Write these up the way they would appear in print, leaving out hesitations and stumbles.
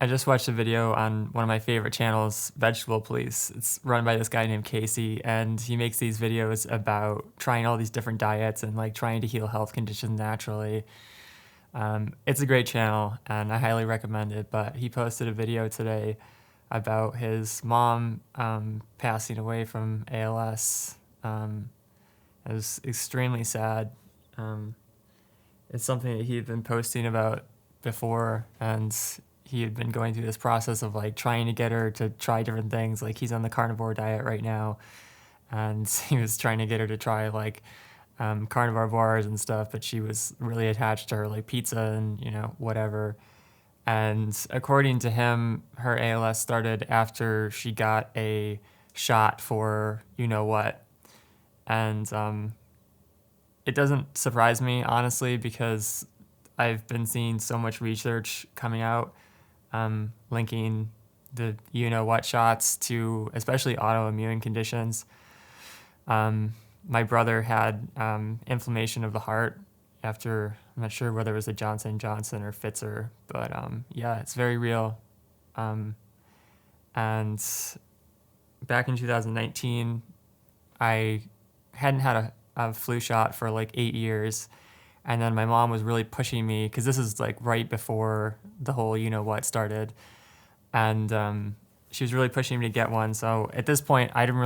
I just watched a video on one of my favorite channels, Vegetable Police. It's run by this guy named Casey, and he makes these videos about trying all these different diets and like trying to heal health conditions naturally. It's a great channel, and I highly recommend it. But he posted a video today about his mom passing away from ALS. It was extremely sad. Um, it's something that he had been posting about before, and he had been going through this process of like trying to get her to try different things. Like he's on the carnivore diet right now, and he was trying to get her to try like carnivore bars and stuff, but she was really attached to her like pizza and whatever. And according to him, her ALS started after she got a shot for what. And it doesn't surprise me, honestly, because I've been seeing so much research coming out linking the what shots to especially autoimmune conditions. My brother had inflammation of the heart after, I'm not sure whether it was a Johnson or Pfizer, but yeah, it's very real. And back in 2019, I hadn't had a flu shot for like 8 years. And then my mom was really pushing me because this is like right before the whole what started. And she was really pushing me to get one. So at this point, I hadn't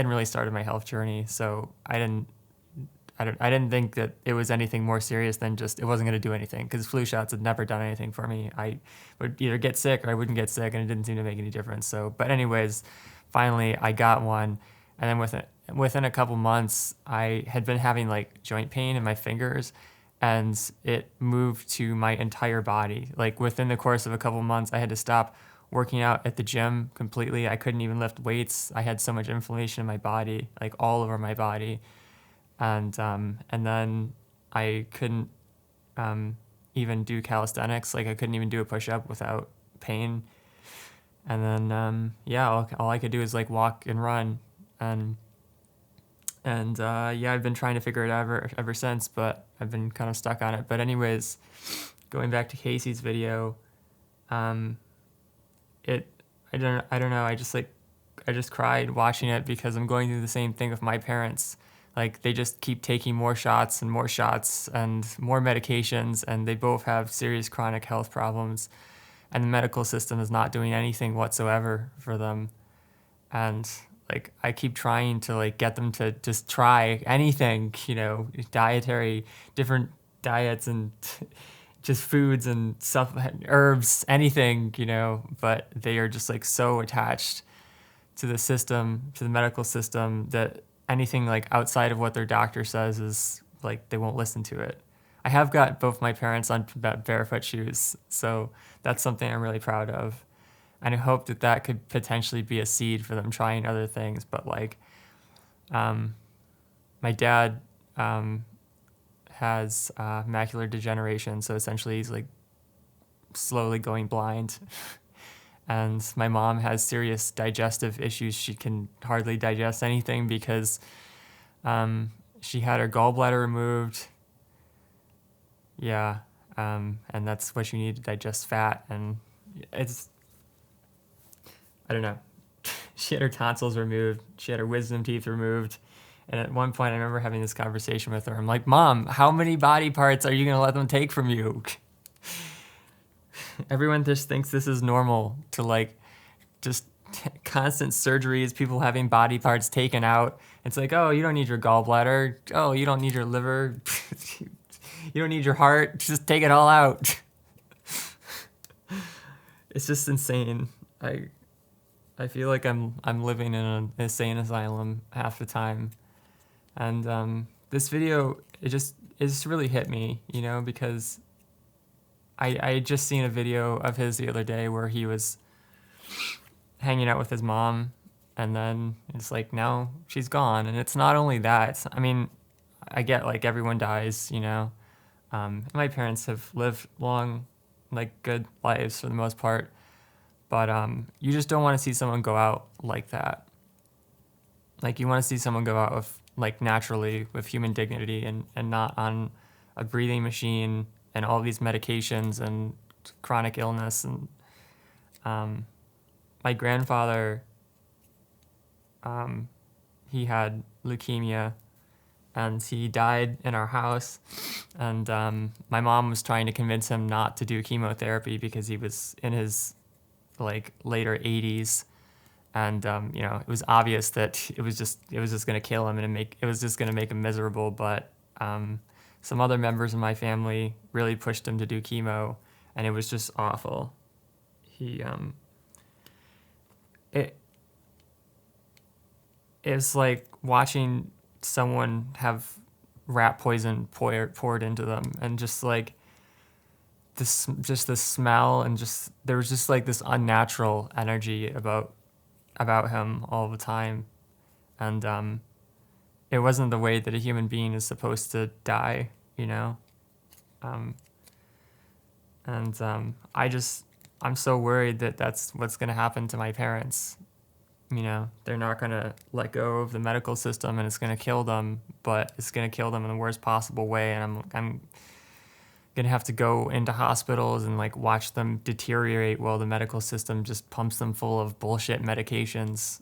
really started my health journey. So I didn't think that it was anything more serious than just it wasn't going to do anything, because flu shots had never done anything for me. I would either get sick or I wouldn't get sick, and it didn't seem to make any difference. So, but anyways, finally I got one, and then within a couple months, I had been having like joint pain in my fingers, and it moved to my entire body. Like within the course of a couple months, I had to stop working out at the gym completely. I couldn't even lift weights. I had so much inflammation in my body, like all over my body. And then I couldn't even do calisthenics. Like I couldn't even do a push-up without pain. And then yeah, all I could do is like walk and run. And yeah, I've been trying to figure it out ever since, but I've been kind of stuck on it. But anyways, going back to Casey's video, um, it I don't know. I just cried watching it because I'm going through the same thing with my parents. Like they just keep taking more shots and more shots and more medications, and they both have serious chronic health problems, and the medical system is not doing anything whatsoever for them. And like I keep trying to like get them to just try anything, dietary, different diets and just foods and stuff, herbs, anything, but they are just like so attached to the system, to the medical system, that anything like outside of what their doctor says is like they won't listen to it. I have got both my parents on barefoot shoes, so that's something I'm really proud of. And I hope that could potentially be a seed for them trying other things. But like, my dad has macular degeneration, so essentially he's like slowly going blind. And my mom has serious digestive issues. She can hardly digest anything because she had her gallbladder removed. Yeah, and that's what you need to digest fat. And it's, I don't know. She had her tonsils removed. She had her wisdom teeth removed. And at one point, I remember having this conversation with her. I'm like, Mom, how many body parts are you going to let them take from you? Everyone just thinks this is normal to like just constant surgeries, people having body parts taken out. It's like, oh, you don't need your gallbladder. Oh, you don't need your liver. You don't need your heart. Just take it all out. It's just insane. I feel like I'm living in an insane asylum half the time. And this video, it just really hit me, because I had just seen a video of his the other day where he was hanging out with his mom, and then it's like, now she's gone. And it's not only that. I mean, I get like everyone dies, my parents have lived long, like good lives for the most part. But you just don't want to see someone go out like that. Like you want to see someone go out with like naturally with human dignity and not on a breathing machine and all these medications and chronic illness. And My grandfather, he had leukemia, and he died in our house. And my mom was trying to convince him not to do chemotherapy because he was in his like later 80s, and it was obvious that it was just going to kill him, and it was just going to make him miserable. But some other members of my family really pushed him to do chemo, and it was just awful. He it it's like watching someone have rat poison poured into them, and just like the smell, and just there was just like this unnatural energy about him all the time. And it wasn't the way that a human being is supposed to die, you know. um, and I'm so worried that that's what's going to happen to my parents. They're not going to let go of the medical system, and it's going to kill them, but it's going to kill them in the worst possible way. And I'm going to have to go into hospitals and like watch them deteriorate while the medical system just pumps them full of bullshit medications.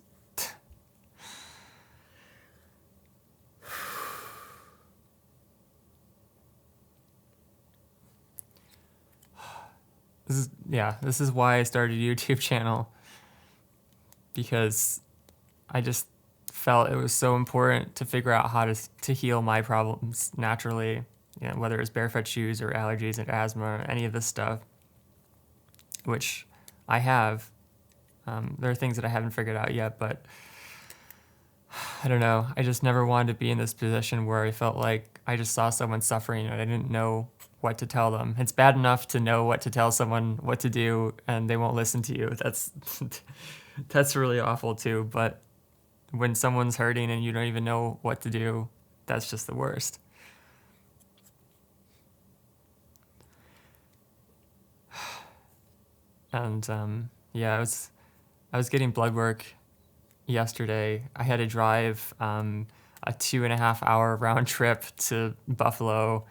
This is why I started a YouTube channel, because I just felt it was so important to figure out how to heal my problems naturally, whether it's barefoot shoes or allergies and asthma or any of this stuff, which I have. There are things that I haven't figured out yet, but I don't know. I just never wanted to be in this position where I felt like I just saw someone suffering and I didn't know what to tell them. It's bad enough to know what to tell someone what to do and they won't listen to you. That's really awful too. But when someone's hurting and you don't even know what to do, that's just the worst. And I was getting blood work yesterday. I had to drive a 2.5 hour round trip to Buffalo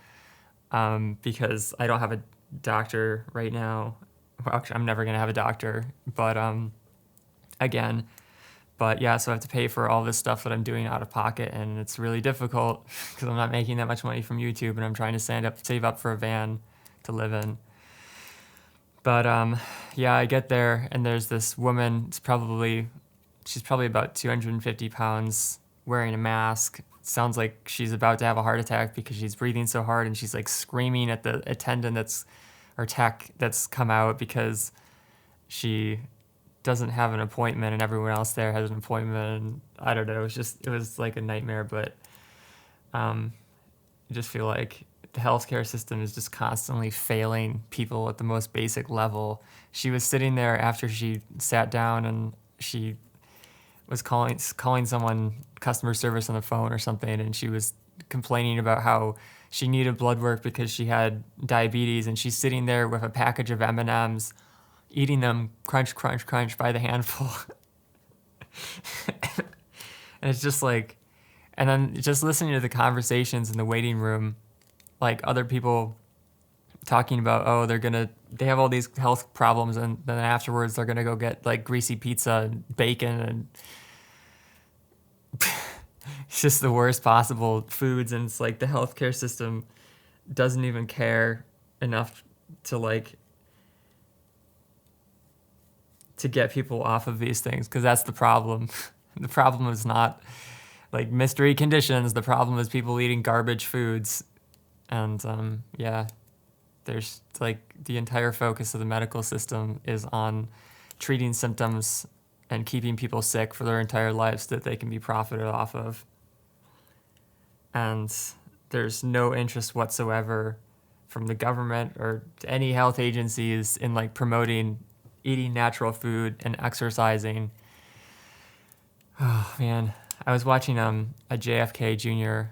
because I don't have a doctor right now. Well, actually, I'm never gonna have a doctor, but again. But yeah, so I have to pay for all this stuff that I'm doing out of pocket, and it's really difficult because I'm not making that much money from YouTube, and I'm trying to save up for a van to live in. But I get there, and there's this woman. She's probably about 250 pounds, wearing a mask. Sounds like she's about to have a heart attack because she's breathing so hard, and she's like screaming at the attendant or tech that's come out because she doesn't have an appointment and everyone else there has an appointment. And I don't know. It was like a nightmare. But I just feel like the healthcare system is just constantly failing people at the most basic level. She was sitting there after she sat down, and she was calling someone customer service on the phone or something, and she was complaining about how she needed blood work because she had diabetes, and she's sitting there with a package of M&Ms, eating them crunch, crunch, crunch by the handful. And it's just like, and then just listening to the conversations in the waiting room, like other people talking about, oh, they have all these health problems, and then afterwards they're gonna go get like greasy pizza and bacon, and it's just the worst possible foods. And it's like the healthcare system doesn't even care enough to get people off of these things, because that's the problem. The problem is not like mystery conditions. The problem is people eating garbage foods. And there's like the entire focus of the medical system is on treating symptoms and keeping people sick for their entire lives so that they can be profited off of. And there's no interest whatsoever from the government or any health agencies in like promoting eating natural food and exercising. Oh man, I was watching a JFK Jr.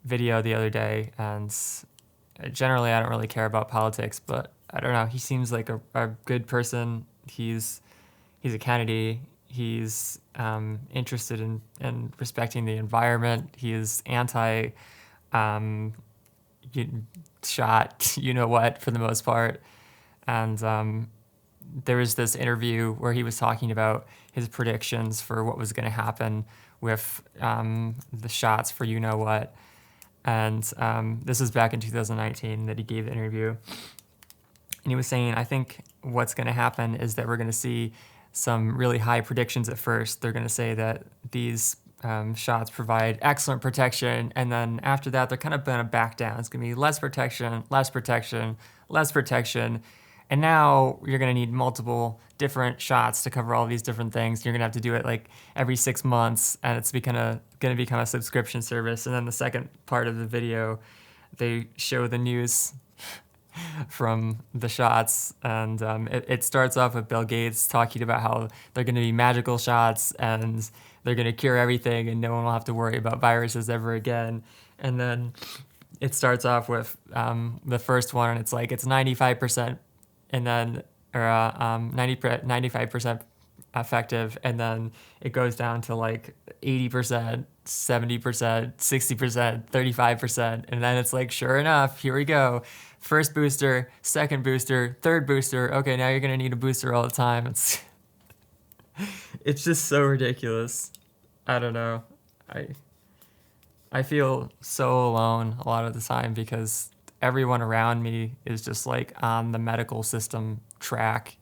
Video the other day, and generally I don't really care about politics, but I don't know, he seems like a good person. He's a Kennedy. He's interested in respecting the environment. He is anti shot, you know what, for the most part. And there was this interview where he was talking about his predictions for what was going to happen with the shots for you know what. And this was back in 2019 that he gave the interview. And he was saying, I think what's going to happen is that we're going to see some really high predictions at first. They're going to say that these shots provide excellent protection, and then after that, they're kind of going to back down. It's going to be less protection, less protection, less protection. And now you're going to need multiple different shots to cover all these different things. You're going to have to do it like every 6 months, and it's going to become a subscription service. And then the second part of the video, they show the news from the shots, and it starts off with Bill Gates talking about how they're going to be magical shots and they're going to cure everything and no one will have to worry about viruses ever again. And then it starts off with the first one, and it's like it's 95%, and then or 95% effective, and then it goes down to like 80%, 70%, 60%, 35%, and then it's like, sure enough, here we go. First booster, second booster, third booster. Okay, now you're gonna need a booster all the time. It's just so ridiculous. I don't know. I feel so alone a lot of the time because everyone around me is just like on the medical system track,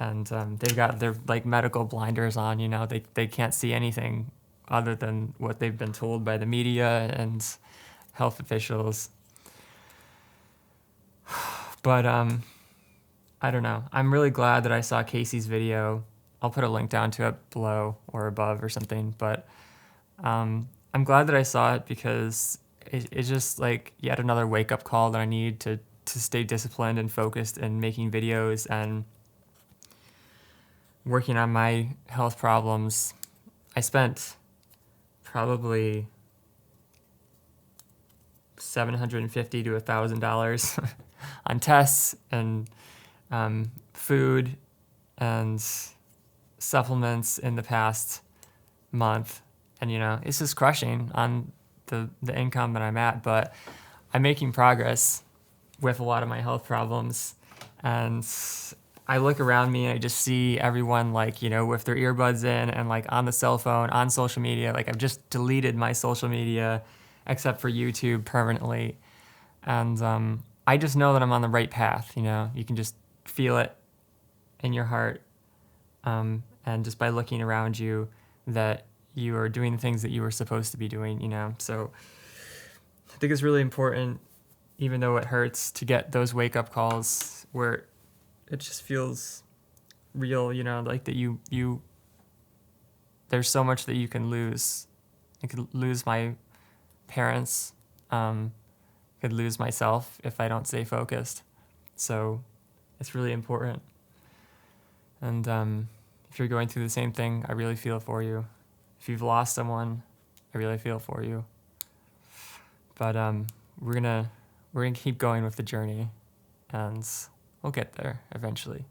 and they've got their like medical blinders on. You know, they can't see anything other than what they've been told by the media and health officials. But I don't know. I'm really glad that I saw Kasey's video. I'll put a link down to it below or above or something. But I'm glad that I saw it because it's just like yet another wake-up call that I need to stay disciplined and focused in making videos and working on my health problems. I spent probably $750 to $1,000 on tests and food and supplements in the past month. And, you know, it's just crushing on the income that I'm at, but I'm making progress with a lot of my health problems. And I look around me and I just see everyone like, you know, with their earbuds in and like on the cell phone, on social media. Like I've just deleted my social media except for YouTube permanently. And I just know that I'm on the right path, you know. You can just feel it in your heart. And just by looking around you that you are doing the things that you were supposed to be doing, you know. So I think it's really important, even though it hurts, to get those wake-up calls where it just feels real, you know, like that you there's so much that you can lose. I could lose my parents, could lose myself if I don't stay focused. So it's really important. And if you're going through the same thing, I really feel for you. If you've lost someone, I really feel for you. But we're gonna keep going with the journey, and we'll get there eventually.